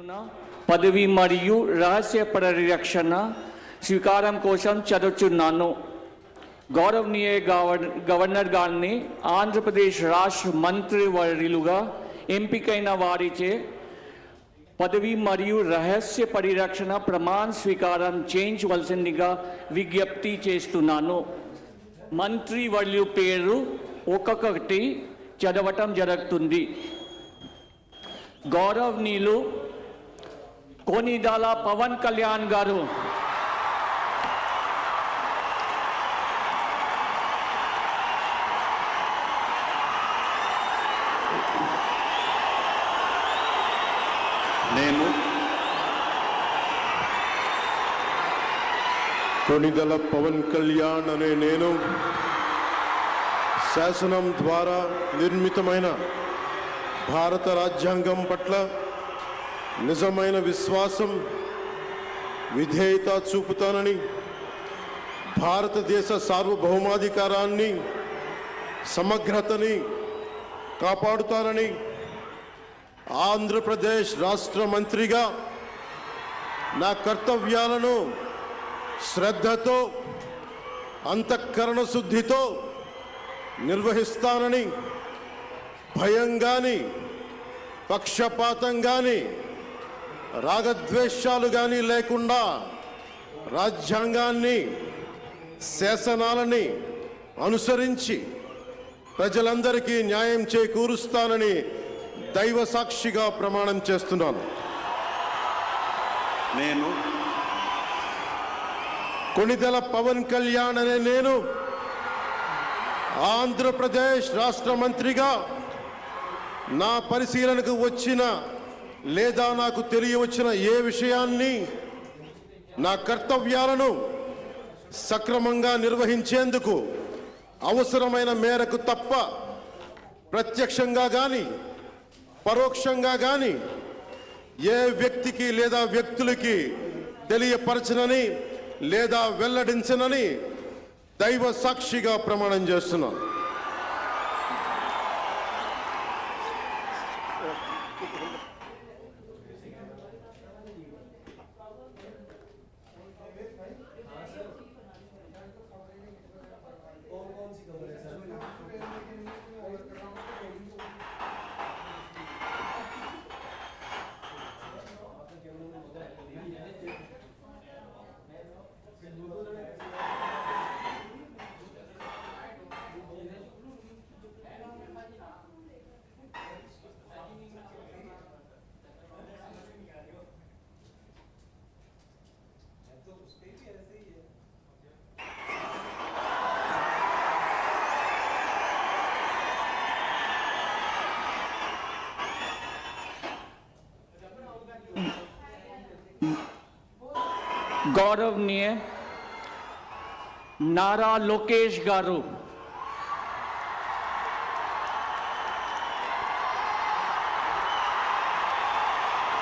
పేరున పదవి మరియు రహస్య పరిరక్షణ స్వీకారం కోసం చదువుతున్నాను. గౌరవనీయ గవర్నర్ గారిని ఆంధ్రప్రదేశ్ రాష్ట్ర మంత్రివర్యులుగా ఎంపికైన వారిచే పదవి మరియు రహస్య పరిరక్షణ ప్రమాణ స్వీకారం చేయించవలసిందిగా విజ్ఞప్తి చేస్తున్నాను. మంత్రివర్యులు పేరు ఒక్కొక్కటి చదవటం జరుగుతుంది. గౌరవనీయులు కొనిదెల పవన్ కళ్యాణ్ గారు, నేను కొనిదెల పవన్ కళ్యాణ్ అనే నేను శాసనం ద్వారా నిర్మితమైన భారత రాజ్యాంగం పట్ల నిజమైన విశ్వాసం, విధేయత చూపుతానని, భారతదేశ సార్వభౌమాధికారాన్ని, సమగ్రతని కాపాడుతానని, ఆంధ్రప్రదేశ్ రాష్ట్ర మంత్రిగా నా కర్తవ్యాలను శ్రద్ధతో, అంతఃకరణ శుద్ధితో నిర్వహిస్తానని, భయం కానీ, పక్షపాతం కానీ, రాగద్వేషాలు కానీ లేకుండా రాజ్యాంగాన్ని, శాసనాలని అనుసరించి ప్రజలందరికీ న్యాయం చేకూరుస్తానని దైవ సాక్షిగా ప్రమాణం చేస్తున్నాను. నేను కొనిదెల పవన్ కళ్యాణ్ అనే నేను ఆంధ్రప్రదేశ్ రాష్ట్ర మంత్రిగా నా పరిశీలనకు వచ్చిన లేదా నాకు తెలియవచ్చిన ఏ విషయాన్ని, నా కర్తవ్యాలను సక్రమంగా నిర్వహించేందుకు అవసరమైన మేరకు తప్ప ప్రత్యక్షంగా కానీ పరోక్షంగా కానీ ఏ వ్యక్తికి లేదా వ్యక్తులకి తెలియపరచనని లేదా వెల్లడించనని దైవ సాక్షిగా ప్రమాణం చేస్తున్నాను. గౌరవనీయ నారా లోకేష్ గారు,